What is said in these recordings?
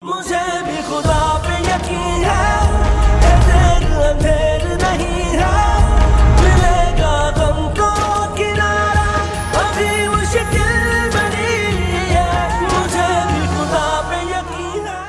मुझे भी खुदा पे यकीन है, देर अंधेर नहीं है, मिलेगा गम को किनारा, अभी मुश्किल बनी है, मुझे भी खुदा पे यकीन है।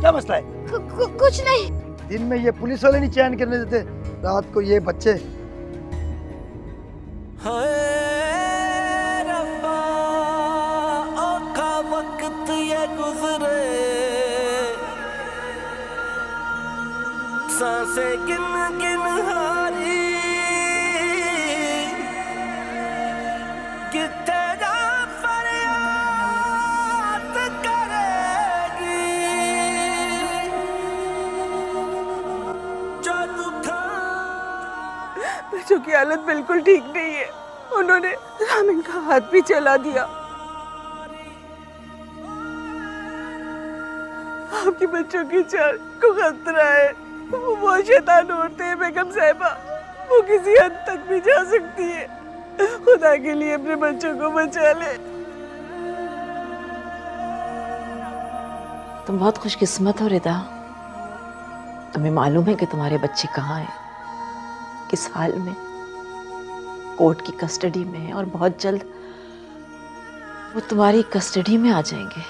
क्या मसला है? कुछ नहीं। दिन में ये पुलिस वाले नहीं चैन करने देते, रात को ये बच्चे। रब्बा औखा वक्त ये गुजरे, सांसें गिन गिन हारी, कितने जा फरियाद करेगी जो तू था। बच्चों की हालत बिल्कुल ठीक नहीं है, उन्होंने रामीन का हाथ भी चला दिया। आपके बच्चों की जान को खतरा है। वो शैतान औरतें हैं बेगम साहिबा, वो किसी हद तक भी जा सकती है। खुदा के लिए अपने बच्चों को बचा ले। तुम बहुत खुशकिस्मत हो रिदा, तुम्हें मालूम है कि तुम्हारे बच्चे कहाँ हैं, किस हाल में। कोर्ट की कस्टडी में है और बहुत जल्द वो तुम्हारी कस्टडी में आ जाएंगे।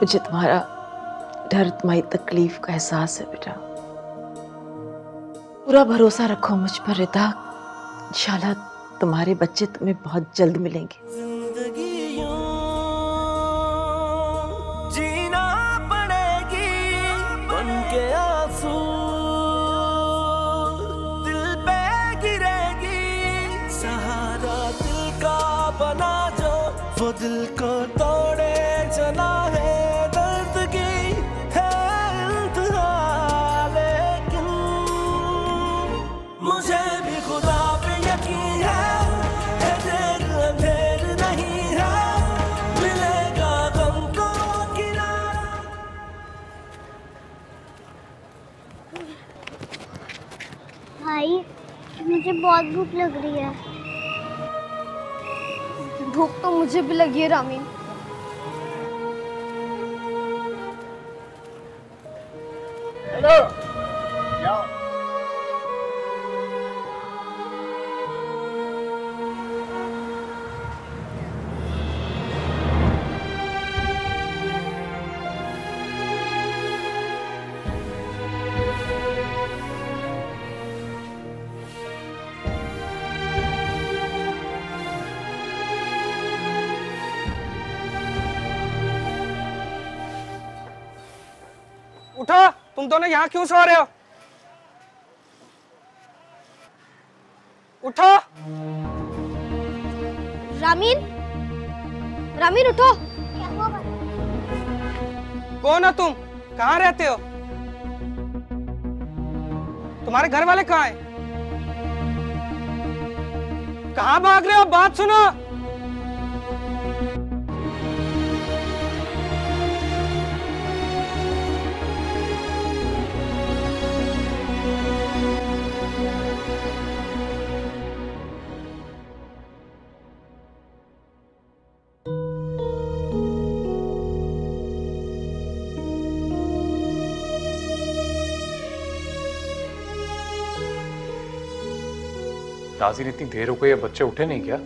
मुझे तुम्हारा डर, तुम्हारी तकलीफ का एहसास है बेटा। पूरा भरोसा रखो मुझ पर रिदा, इंशाल्लाह तुम्हारे बच्चे तुम्हें बहुत जल्द मिलेंगे। जिंदगी यूं जीना पड़ेगी, बन के आंसू दिल पे गिरेगी, सहारा दिल का बना जो वो दिल को तोड़े चला है। दर्द की है इंतहा, लेकिन मुझे भी खुदा पे यकीन है, देर अंधेर नहीं है, मिलेगा गम को किनारा। भाई मुझे बहुत भूख लग रही है। भूख तो मुझे भी लगी है रामीन। हेलो, उठो, तुम दोनों यहाँ क्यों सो रहे हो? उठो। रामीन, रामीन उठो। कौन हो तुम? कहाँ रहते हो? तुम्हारे घर वाले कहाँ हैं? कहाँ भाग रहे हो? बात सुनो। नाज़रीन इतनी देर हो गई, बच्चे उठे नहीं क्या?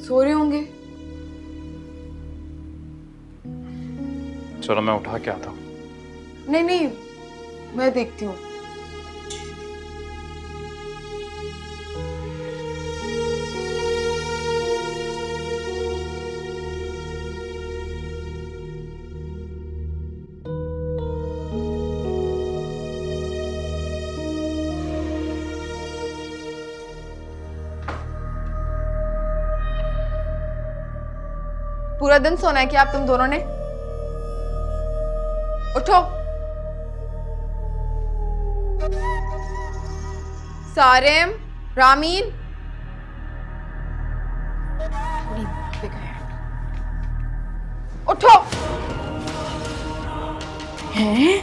सो रहे होंगे। चलो मैं उठा के आता हूँ। नहीं नहीं, मैं देखती हूँ। पूरा दिन सोना है क्या आप तुम दोनों ने? उठो। सारेम, रामीन, उठो। हैं?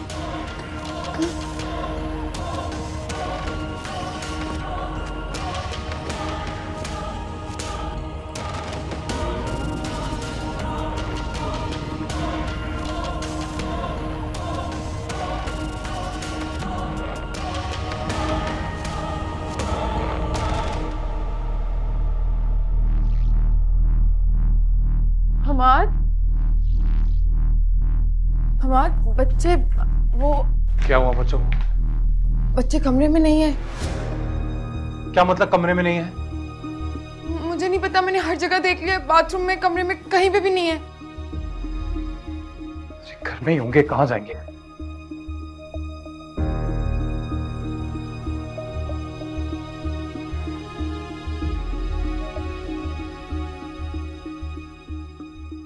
बच्चे वो क्या हुआ बच्चों को? बच्चे कमरे में नहीं है। क्या मतलब कमरे में नहीं है? मुझे नहीं पता, मैंने हर जगह देख लिया, बाथरूम में, कमरे में, कहीं पे भी नहीं है। घर में ही होंगे, कहाँ जाएंगे?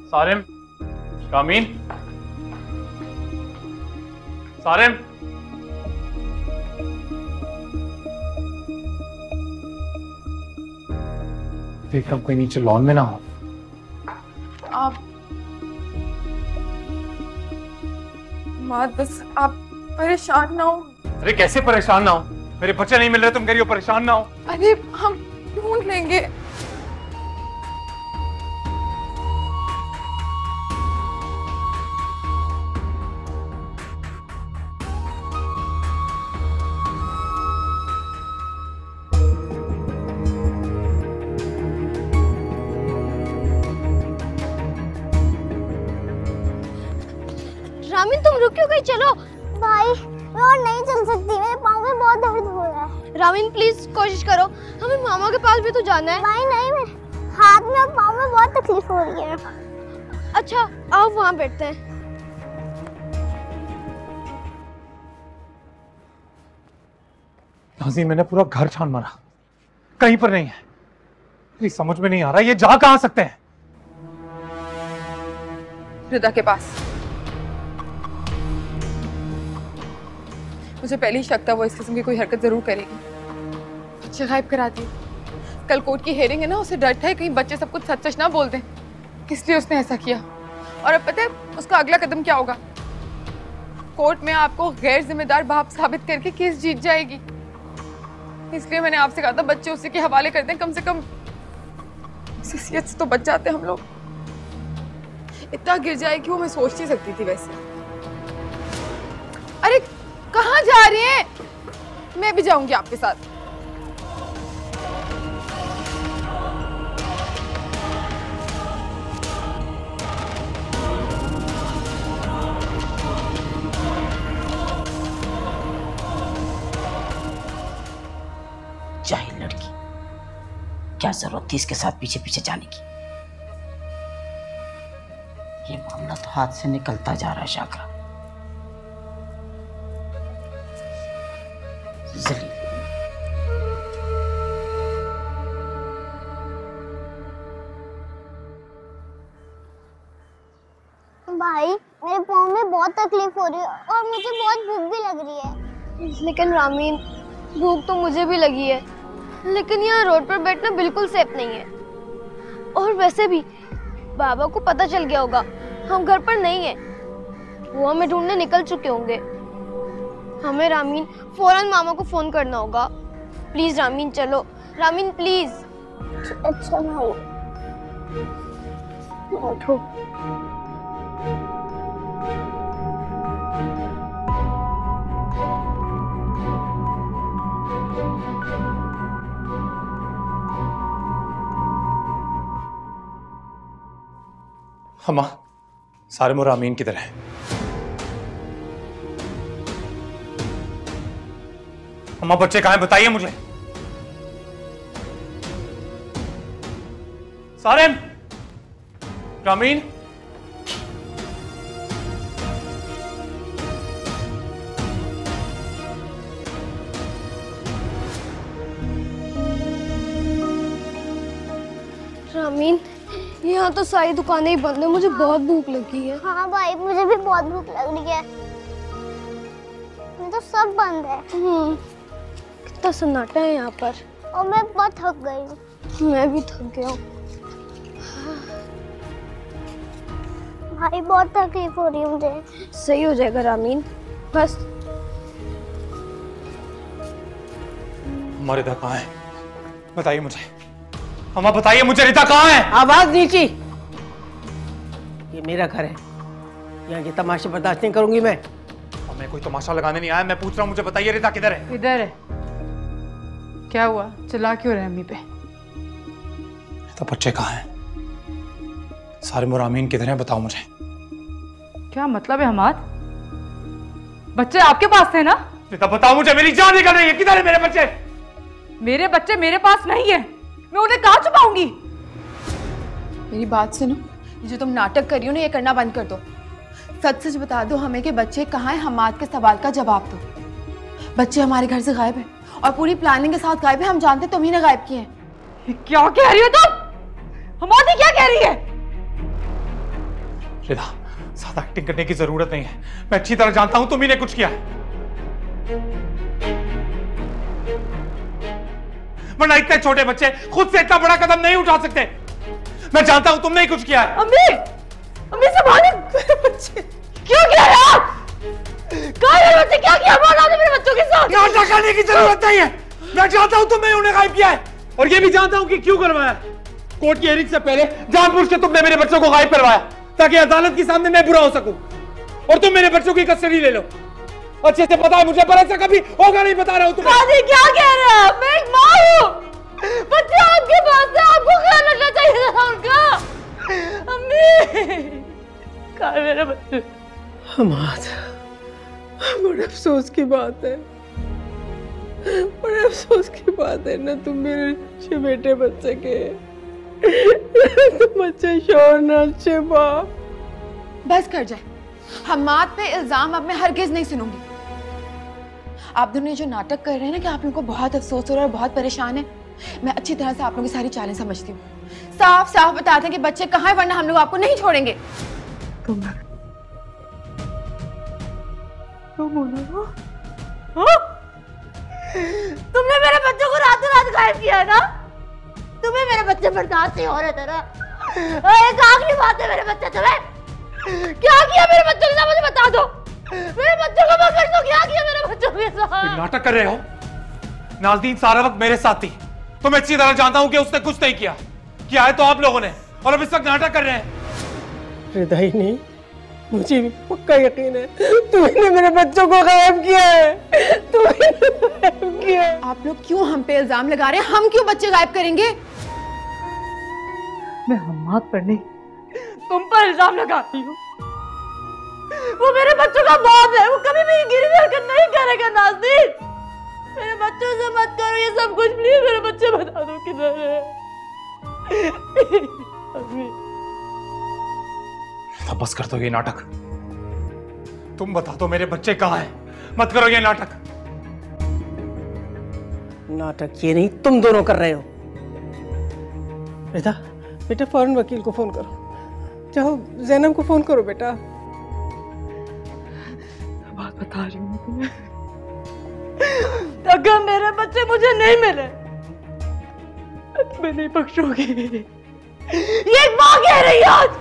सारिम, रामीन, सारिम, देखता हूं कोई नीचे लॉन में ना हो। आप मात, बस आप परेशान ना हो। अरे कैसे परेशान ना हो? मेरे बच्चे नहीं मिल रहे, तुम कह रही हो परेशान ना हो? अरे हम ढूंढ लेंगे। रामीन तुम रुक क्यों गई? चलो। भाई मैं और नहीं चल सकती, मेरे पाँव में बहुत दर्द हो रहा है। रामीन प्लीज कोशिश करो, हमें मामा के पास भी तो जाना है। भाई नहीं, मेरे हाथ में और पाँव में बहुत तकलीफ हो रही है। अच्छा आओ वहाँ बैठते हैं। नाज़ी, मैंने पूरा घर छान मारा, कहीं पर नहीं है। मेरी समझ में नहीं आ रहा ये जा कहाँ सकते हैं। रिदा के पास। मुझे पहले ही शक था वो इस किस्म की कोई हरकत जरूर करेगी। बच्चे गायब करा दिए। कल कोर्ट की हेयरिंग है ना, उसे डर था कहीं बच्चे सब कुछ सच सच ना बोल दें, इसलिए उसने ऐसा किया। और अब पता है उसका अगला कदम क्या होगा? कोर्ट में आपको गैर जिम्मेदार बाप साबित करके केस जीत जाएगी। इसलिए मैंने आपसे कहा था बच्चे उसी के हवाले कर दें, कम से कम हैसियत से तो बच जाते हम लोग। इतना गिर जाएगी वो मैं सोच नहीं सकती थी वैसे। अरे कहाँ जा रही हैं? मैं भी जाऊंगी आपके साथ। जाहिल लड़की, क्या जरूरत थी इसके साथ पीछे पीछे जाने की? ये मामला तो हाथ से निकलता जा रहा है शाकरा। भाई मेरे पाँव में बहुत तकलीफ हो रही है और मुझे बहुत भूख भी लग रही है। लेकिन रामीन भूख तो मुझे भी लगी है, लेकिन यहाँ रोड पर बैठना बिल्कुल सेफ नहीं है। और वैसे भी बाबा को पता चल गया होगा हम घर पर नहीं है, वो हमें ढूंढने निकल चुके होंगे। हमें रामीन फौरन मामा को फोन करना होगा। प्लीज रामीन चलो, रामीन प्लीज। अच्छा भाई उठो। अम्मा, सारिम और रामीन किधर है? अम्मा बच्चे कहाँ हैं बताइए मुझे। सारिम, रामीन, रामीन यहाँ तो सारी दुकानें ही बंद है, मुझे बहुत भूख लगी है। हाँ भाई मुझे भी बहुत भूख लग रही है, ये तो सब बंद है। कितना सन्नाटा है यहाँ पर, और मैं बहुत थक गई हूँ। मैं भी थक गया हूँ भाई, बहुत तकलीफ हो रही है मुझे। सही हो जाएगा रामीन, बस। हमारे रिदा कहाँ है बताइए मुझे। अम्मा बताइए मुझे, रिदा कहाँ है? आवाज नीची। ये मेरा घर है, यहाँ के तमाशे बर्दाश्त नहीं करूंगी मैं। और मैं कोई तमाशा लगाने नहीं आया, मैं पूछ रहा हूँ मुझे बताइए रिदा किधर है? इधर है। क्या हुआ, चिल्ला क्यों रहे अम्मी पे? तो बच्चे कहाँ हैं? सारिम और रामीन किधर हैं बताओ मुझे। क्या मतलब है हमाद? बच्चे आपके पास थे ना? रिदा बताओ मुझे, मेरी जान निकल रही है, किधर है मेरे बच्चे? मेरे बच्चे मेरे पास नहीं है, मैं उन्हें कहाँ छुपाऊंगी? मेरी बात सुनो, ये जो तुम नाटक कर रही हो ना, ये करना बंद कर दो। सच सच बता दो हमें कि बच्चे कहाँ हैं, हमाद के सवाल का जवाब दो। बच्चे हमारे घर से गायब है और पूरी प्लानिंग के साथ गायब है, हम जानते तुम्ही ने गायब किए हैं। क्या कह रही हो तुम? हमादी क्या कह रही है? रिदा, ज्यादा एक्टिंग करने की जरूरत नहीं है, मैं अच्छी तरह जानता हूं तुम्ही ने कुछ किया है, वरना इतने छोटे बच्चे खुद से इतना बड़ा कदम नहीं उठा सकते। मैं जानता हूं तुमने ही कुछ किया है। अम्मी, अम्मी संभालो मेरे बच्चे। क्यों किया यार? कहाँ है मेरे बच्चे? क्या किया मेरे बच्चों के साथ? नाटक करने की जरूरत नहीं है, मैं जानता हूं तुमने उन्हें गायब किया है, और ये भी जानता हूं कि क्यों करवाया। कोर्ट की हियरिंग से पहले जानबूझ के तुमने मेरे बच्चों को गायब करवाया ताकि अदालत के सामने मैं बुरा हो सकूं और तुम मेरे बच्चों की कस्टडी ले लो। अच्छे से पता है मुझे, पर ऐसा कभी होगा नहीं, बता रहा हूं तुम्हें। दादी क्या कह रहे हैं? मैं एक माँ हूँ, बच्चे आपके पास है, आपको ख्याल रखना चाहिए था उनका। अम्मी, कहाँ है मेरे बच्चे? हमाद, बड़े अफसोस की बात है, बड़े अफसोस की बात है ना, तुम मेरे अच्छे बेटे बच्चे के, तुम अच्छे शोर ना अच्छे बाप। बस कर जाए, हमाद पे इल्जाम अब मैं हरगिज नहीं सुनूंगी। आप दोनों जो नाटक कर रहे हैं ना कि आप लोगों को बहुत अफसोस हो रहा है और बहुत परेशान है, मैं अच्छी तरह से आप लोगों की सारी चालें समझती हूँ। साफ साफ बताते हैं कि बच्चे कहाँ हैं, वरना हम लोग आपको नहीं छोड़ेंगे। तुमने मेरे बच्चों को रातों रात गायब किया है ना? तुम्हें मेरे बच्चे बर्दाश्त नहीं हो रहे थे ना? एक आखिरी बात है, मेरे बच्चे तुम्हें क्या किया मेरे बच्चों के साथ, मुझे बता दो। मेरे बच्चों को पकड़ दो, क्या किया मेरे बच्चों के साथ? नाटक कर रहे हो? नाज़नीन सारा वक्त मेरे साथ थी, तो मैं अच्छी तरह जानता हूं कि उसने कुछ नहीं किया। किया है तो आप लोगों ने, और अब इस वक्त नाटक कर रहे हैं। रिदा ही नहीं, मुझे भी पक्का यकीन है तुमने मेरे बच्चों को गायब किया है, तुमने गायब किया है। आप लोग क्यों हम पे इल्जाम लगा रहे हैं? हम क्यों बच्चे गायब करेंगे? मैं हमाद पर नहीं, तुम पर इल्जाम लगाती हूँ। वो मेरे बच्चों का बाप है, वो कभी भी गिरी हरकत नहीं करेगा। नाज़नीन, मेरे बच्चों से मत करो ये सब कुछ, प्लीज। मेरे बच्चे बता दो किधर है। बस कर दो ये नाटक, तुम बता दो मेरे बच्चे कहाँ हैं, मत करो ये नाटक। नाटक ये नहीं, तुम दोनों कर रहे हो। बेटा, बेटा फौरन वकील को फोन करो, जाओ ज़ैनब को फोन करो बेटा। बात बता रही हूँ तुम्हें, अगर मेरे बच्चे मुझे नहीं मिले मैं नहीं बख्शूंगी। ये एक माँ कह रही है आज।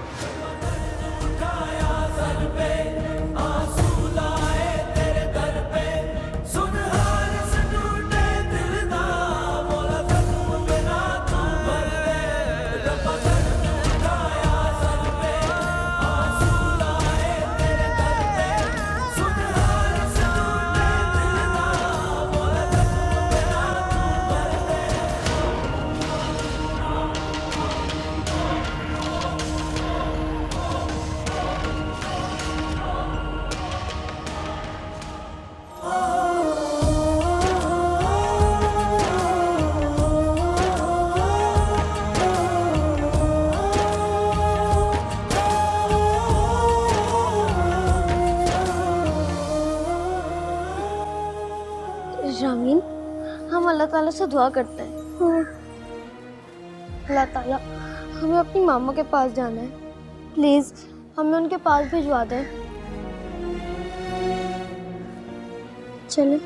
रामीन, हम अल्लाह ताला से दुआ करते हैं, अल्लाह ताला हमें अपनी मामा के पास जाना है, प्लीज हमें उनके पास भिजवा दें। चले।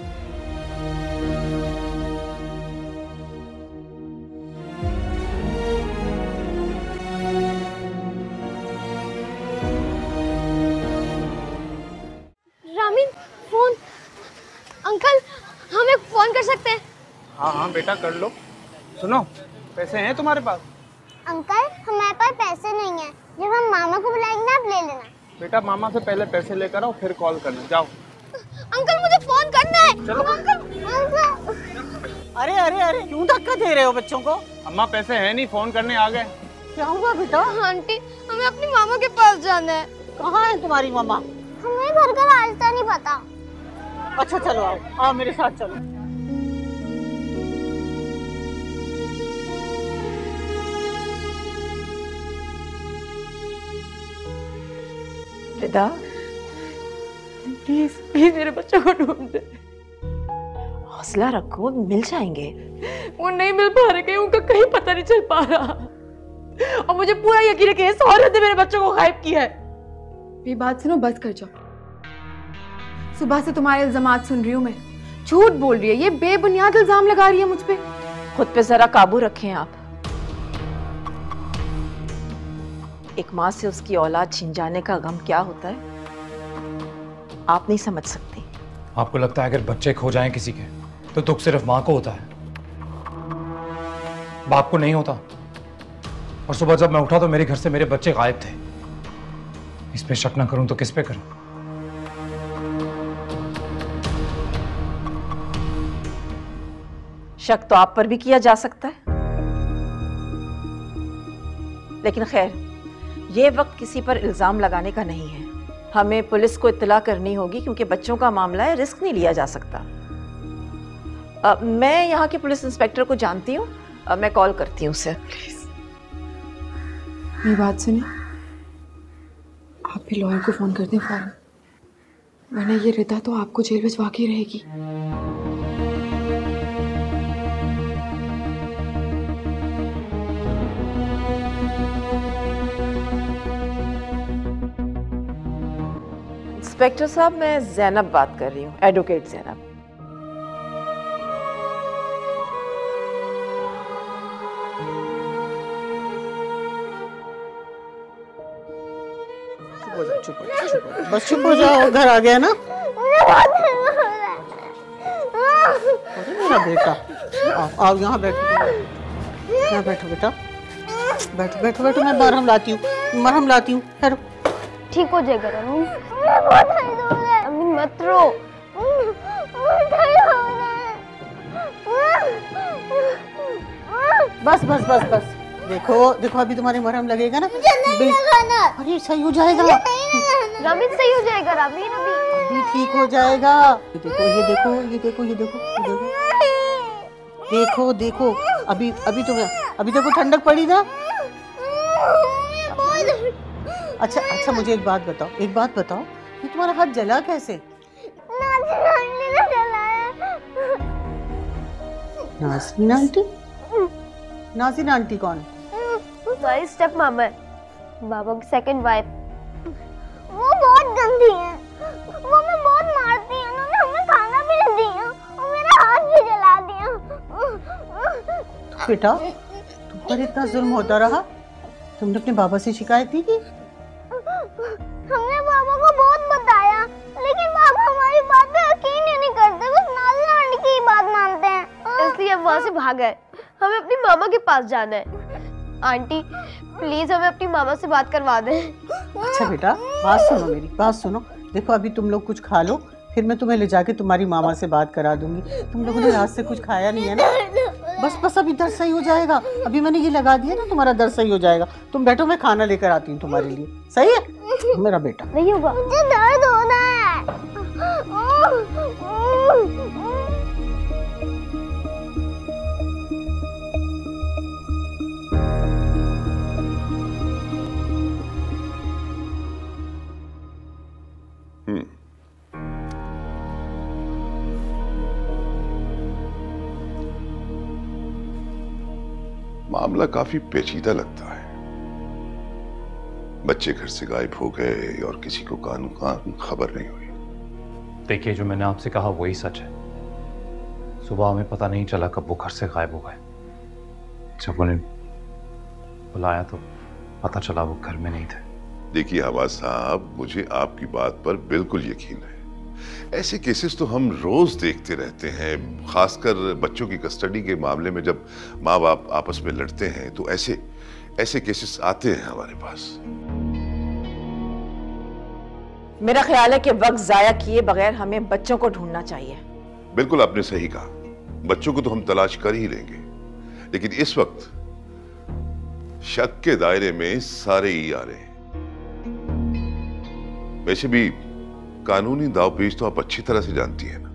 रामीन, फोन। अंकल, हम एक फोन कर सकते हैं? हाँ हाँ बेटा कर लो। सुनो, पैसे हैं तुम्हारे पास? अंकल, हमारे पास पैसे नहीं हैं, जब हम मामा को बुलाएंगे ना आप ले लेना। बेटा मामा से पहले पैसे लेकर आओ, फिर कॉल करना। जाओं। अंकल मुझे फोन करना है। चलो। अंकल। अरे अरे अरे, क्यों धक्का दे रहे हो बच्चों को? अम्मा पैसे हैं नहीं, फोन करने आ गए। क्या हुआ बेटा? आंटी, हमें अपनी मामा के पास जाना है। कहाँ है तुम्हारी मामा? हमें घर का रास्ता नहीं पता। अच्छा चलो आओ, आओ मेरे साथ चलो। रिदा, प्लीज प्लीज मेरे बच्चों को ढूंढ दे। हौसला रखो, मिल जाएंगे। वो नहीं मिल पा रहे, कहीं उनका कहीं पता नहीं चल पा रहा, और मुझे पूरा यकीन है कि इस औरत ने मेरे बच्चों को गायब किया है। ये बात सुनो, बस कर जाओ। सुबह से तुम्हारे इल्जामात सुन रही हूँ मैं। झूठ बोल रही है, ये बेबुनियाद इल्जाम लगा रही है मुझ पे। खुद पे जरा काबू रखें आप। एक माँ से उसकी औलाद छीन जाने का गम क्या होता है आप नहीं समझ सकती। आपको लगता है अगर बच्चे खो जाएं किसी के तो दुख सिर्फ माँ को होता है, बाप को नहीं होता। और सुबह जब मैं उठा तो मेरे घर से मेरे बच्चे गायब थे। इस पे शक ना करूं तो किस पे करूं? शक तो आप पर भी किया जा सकता है, लेकिन खैर ये वक्त किसी पर इल्जाम लगाने का नहीं है। हमें पुलिस को इत्तला करनी होगी क्योंकि बच्चों का मामला है, रिस्क नहीं लिया जा सकता। मैं यहाँ के पुलिस इंस्पेक्टर को जानती हूँ, मैं कॉल करती हूँ उसे। प्लीज मेरी बात सुनिए, आप भी लॉयर को फोन कर दें फौरन, वरना ये रिदा तो आपको जेल भिजवा के रहेगी। इंस्पेक्टर साहब, मैं जैनब बात कर रही हूँ, एडवोकेट जैनब। बस चुप हो जाओ, घर आ गया ना मेरा बेटा। आओ आओ यहाँ बैठो, यहाँ बैठो बेटा, बैठो बैठो बैठो। मैं मरहम लाती हूँ, मरहम लाती हूँ। ठहरो, ठीक हो जाएगा रानी। अम्मी मत रो। बस बस बस बस। देखो देखो, अभी तुम्हारे मरहम लगेगा ना, अरे सही हो जाएगा। रामी सही हो जाएगा, रामी अभी ठीक हो जाएगा। ये देखो ये देखो ये देखो ये देखो ये देखो देखो देखो। अभी अभी देखो ठंडक पड़ी ना। अच्छा अच्छा, मुझे एक बात बताओ, एक बात बताओ, ये तुम्हारा हाथ जला कैसे? नाज़रीन आंटी? नाज़रीन आंटी कौन? हमारी स्टेप मामा है, बाबा की सेकंड वाइफ। वो बहुत गंदी है, वो हमें बहुत मारती है, उन्होंने हमें खाना भी नहीं दिया और मेरा हाथ भी जला दिया। बेटा, तुम पर इतना जुल्म होता रहा, तुमने अपने बाबा से शिकायत नहीं की? हमने बाबा को बहुत बताया, लेकिन बाबा हमारी बात पे यकीन ही नहीं करते, बस नाज़रीन आंटी की बात मानते हैं। इसलिए हम वहाँ से भाग गए। हमें अपनी मामा के पास जाना है। आंटी प्लीज हमें अपनी मामा से बात करवा दें। अच्छा बेटा, बात सुनो, मेरी बात सुनो। देखो अभी तुम लोग कुछ खा लो, फिर मैं तुम्हें ले जाके तुम्हारी मामा से बात करा दूंगी। तुम लोगों ने रात से कुछ खाया नहीं है ना? बस बस अभी दर्द सही हो जाएगा। अभी मैंने ये लगा दिया ना, तुम्हारा दर्द सही हो जाएगा। तुम बैठो, मैं खाना लेकर आती हूँ तुम्हारे लिए। सही है मेरा बेटा? नहीं होगा, मुझे दर्द हो रहा है। मामला काफी पेचीदा लगता है। बच्चे घर से गायब हो गए और किसी को कान खबर नहीं हुई। देखिए, जो मैंने आपसे कहा वही सच है। सुबह हमें पता नहीं चला कब वो घर से गायब हो गए। जब उन्हें बुलाया तो पता चला वो घर में नहीं थे। देखिए आवाज साहब, मुझे आपकी बात पर बिल्कुल यकीन है। ऐसे केसेस तो हम रोज देखते रहते हैं, खासकर बच्चों की कस्टडी के मामले में जब माँ बाप आपस में लड़ते हैं तो ऐसे केसेस आते हैं हमारे पास। मेरा ख्याल है कि वक्त जाया किए बगैर हमें बच्चों को ढूंढना चाहिए। बिल्कुल आपने सही कहा, बच्चों को तो हम तलाश कर ही लेंगे, लेकिन इस वक्त शक के दायरे में सारे ही आ रहे हैं। वैसे भी कानूनी दावपेच तो आप अच्छी तरह से जानती हैं ना।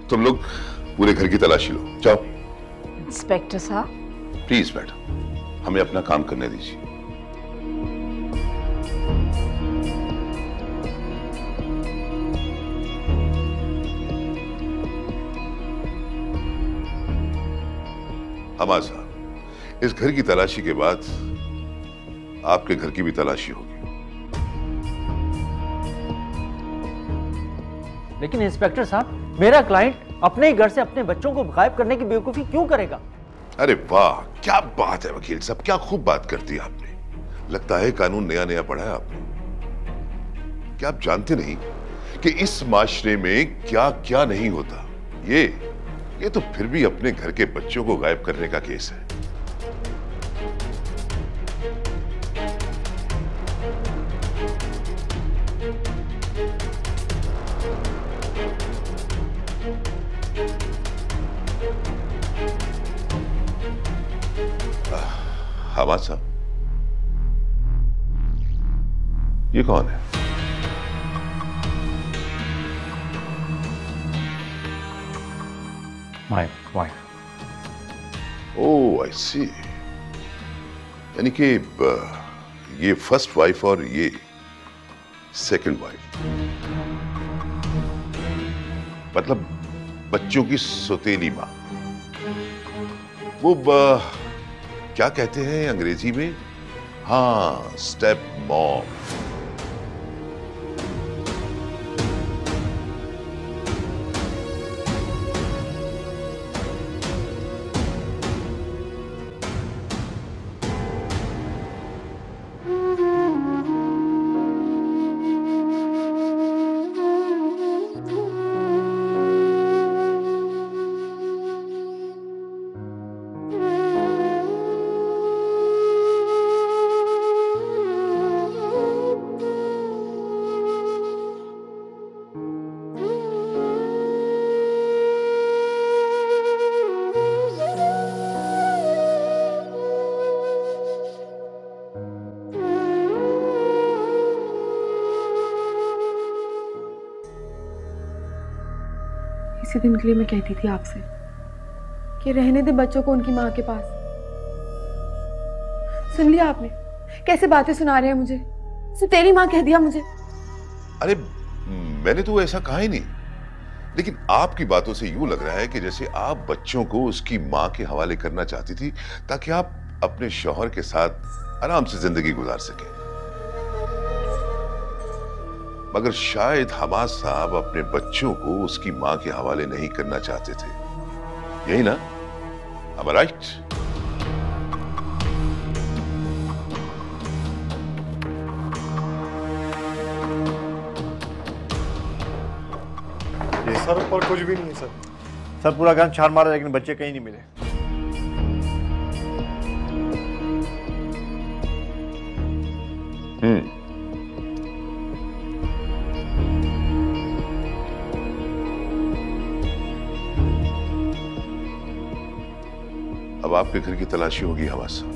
तुम लोग पूरे घर की तलाशी लो, जाओ। इंस्पेक्टर साहब प्लीज मैडम, हमें अपना काम करने दीजिए। हमारा साहब, इस घर की तलाशी के बाद आपके घर की भी तलाशी होगी। लेकिन इंस्पेक्टर साहब, मेरा क्लाइंट अपने ही घर से अपने बच्चों को गायब करने की बेवकूफी क्यों करेगा? अरे वाह, क्या बात है वकील साहब, क्या खूब बात करती है आपने। लगता है कानून नया नया पढ़ा है आपने। क्या आप जानते नहीं कि इस माशरे में क्या क्या नहीं होता? ये तो फिर भी अपने घर के बच्चों को गायब करने का केस है। हमाद साहब, ये कौन है? My wife. ओह आई सी, यानी कि ये फर्स्ट वाइफ और ये सेकंड वाइफ, मतलब बच्चों की सौतेली मां। वो क्या कहते हैं अंग्रेजी में? हाँ, स्टेप मॉम। इसी दिन के लिए मैं कहती थी आपसे कि रहने दे बच्चों को उनकी माँ के पास। सुन लिया आपने? कैसे बातें सुना रहे हैं मुझे। सिर्फ तेरी माँ कह दिया मुझे। अरे मैंने तो ऐसा कहा ही नहीं, लेकिन आपकी बातों से यूं लग रहा है कि जैसे आप बच्चों को उसकी माँ के हवाले करना चाहती थी ताकि आप अपने शौहर के साथ आराम से जिंदगी गुजार सकें। मगर शायद हमाद साहब अपने बच्चों को उसकी मां के हवाले नहीं करना चाहते थे, यही ना? Am I right? ये सर ऊपर कुछ भी नहीं है सर। सर पूरा घर छान मारा लेकिन बच्चे कहीं नहीं मिले। अब आपके घर की तलाशी होगी हमाद साहब।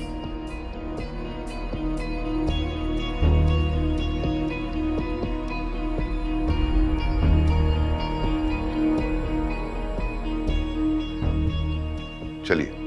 चलिए।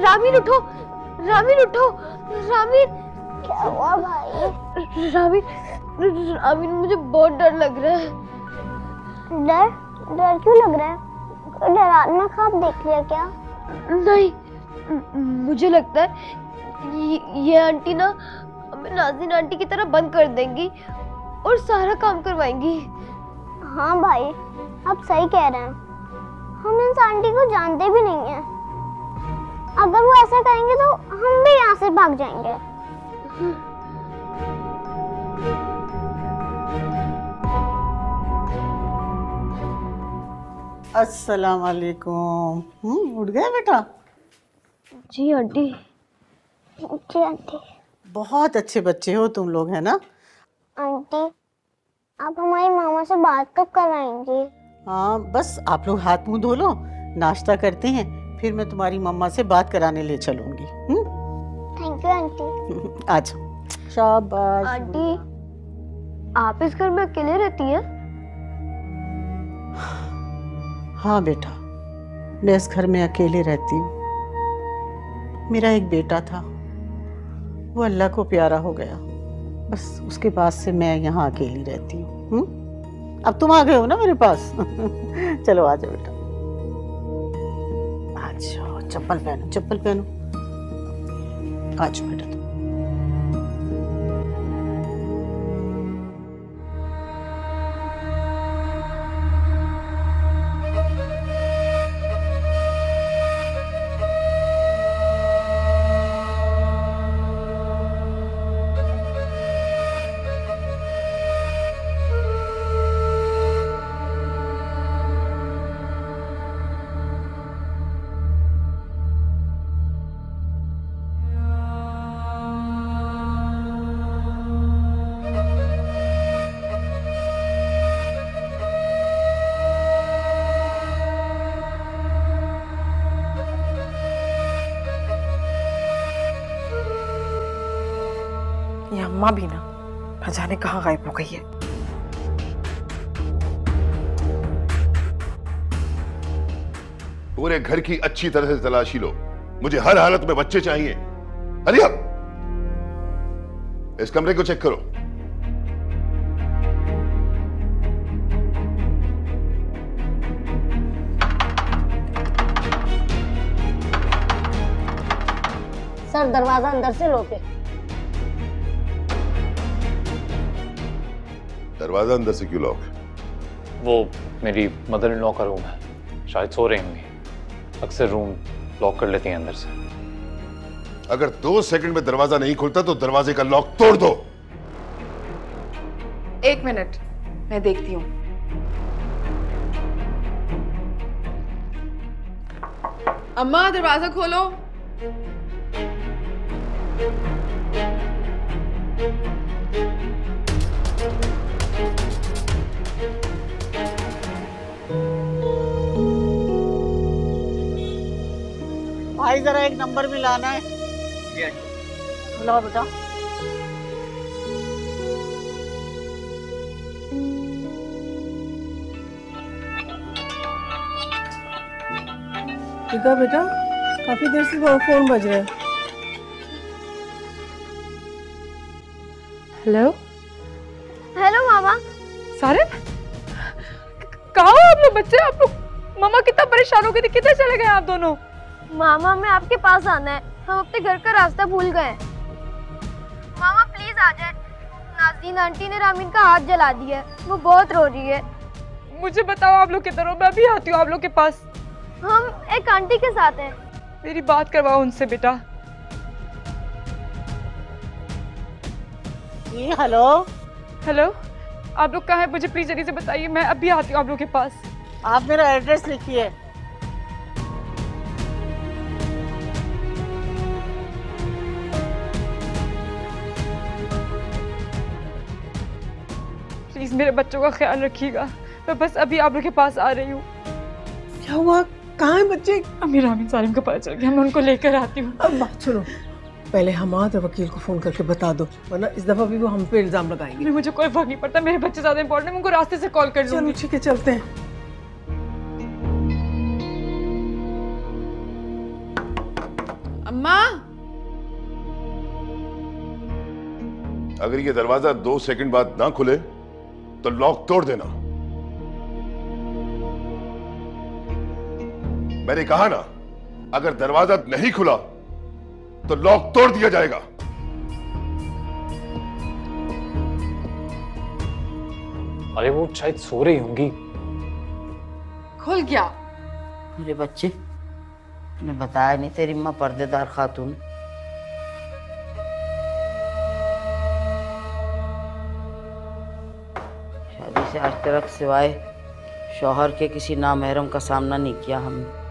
रामीन उठो, रामीन उठो, रामीन। क्या हुआ भाई? रामीन मुझे बहुत डर लग रहा है। डर? डर क्यों लग रहा है? कोई डरावना ख्वाब देख लिया क्या? नहीं, मुझे लगता है ये आंटी ना हमें नाज़रीन आंटी की तरह बंद कर देंगी और सारा काम करवाएंगी। हाँ भाई, आप सही कह रहे हैं। हम इस आंटी को जानते भी नहीं हैं। अगर वो ऐसा करेंगे तो हम भी यहाँ से भाग जाएंगे। अस्सलाम वालेकुम। उठ गए बेटा? जी आंटी। जी आंटी। बहुत अच्छे बच्चे हो तुम लोग, है ना? आंटी आप हमारी मामा से बात कब कराएंगी? हाँ बस आप लोग हाथ मुंह धो लो, नाश्ता करते हैं, फिर मैं तुम्हारी मम्मा से बात कराने ले चलूंगी। Thank you aunty. अच्छा शाबाश। आंटी आप इस घर में अकेले रहती हैं? हाँ बेटा, मैं इस घर में अकेले रहती हूँ। मेरा एक बेटा था, वो अल्लाह को प्यारा हो गया, बस उसके बाद से मैं यहाँ अकेली रहती हूँ। अब तुम आ गए हो ना मेरे पास। चलो आ जाओ बेटा, आ जाओ। चप्पल पहनो, चप्पल पहनो। आ जाओ बेटा। ये अम्मा भी ना न जाने कहाँ गायब हो गई है। पूरे घर की अच्छी तरह से तलाशी लो, मुझे हर हालत में बच्चे चाहिए। अरे अब इस कमरे को चेक करो। सर दरवाजा अंदर से लॉक है। दरवाजा अंदर से क्यों लॉक है? वो मेरी मदर इन लॉ का रूम है, शायद सो रही होंगी, अक्सर रूम लॉक कर लेती हैं अंदर से। अगर 2 सेकंड में दरवाजा नहीं खुलता तो दरवाजे का लॉक तोड़ दो। 1 मिनट, मैं देखती हूँ। अम्मा दरवाजा खोलो। भाई जरा एक नंबर मिलाना है। बुलाओ बेटा। ठीक है बेटा, काफी देर से फोन बज रहा है। हेलो हेलो मामा। सारे कहाँ हो आप लोग? बच्चे आप लोग, मामा कितना परेशान हो गई थी, किधर चले गए आप दोनों? मामा हमें आपके पास आना है, हम अपने घर का रास्ता भूल गए। मामा प्लीज आ जाए। नाज़रीन आंटी ने रामीन का हाथ जला दिया है, वो बहुत रो रही है। मुझे बताओ आप लोग किधर हो, मैं भी आती हूँ आप लोग के पास। हम एक आंटी के साथ हैं। मेरी बात करवाओ उनसे बेटा। हेलो हेलो, आप लोग कहाँ हैं? मुझे प्लीज जल्दी से बताइए, मैं अभी आती हूँ आप लोग के पास। आप मेरा एड्रेस लिखिए। प्लीज मेरे बच्चों का ख्याल रखिएगा, मैं बस अभी आप लोग के पास आ रही हूँ। क्या हुआ? कहाँ है बच्चे? अमीर रामीन सालिम का पता चल गया, मैं उनको लेकर आती हूँ। अब बात सुनो, पहले हमाद वकील को फोन करके बता दो, वरना इस दफा भी वो हम पे इल्जाम लगाएंगे। मुझे कोई फर्क नहीं पड़ता, मेरे बच्चे ज्यादा इंपॉर्टेंट है, मैं उनको रास्ते से कॉल कर लूंगी। चलो ठीक है, चलते हैं। अम्मा, अगर ये दरवाजा 2 सेकंड बाद ना खुले तो लॉक तोड़ देना। मैंने कहा ना, अगर दरवाजा नहीं खुला तो लॉक तोड़ दिया जाएगा। अरे वो शायद सो रही होंगी। खुल गया। मेरे बच्चे, तूने बताया नहीं तेरी माँ पर्देदार खातून। शादी से आज तक सिवाय शौहर के किसी नामहरम का सामना नहीं किया हमने।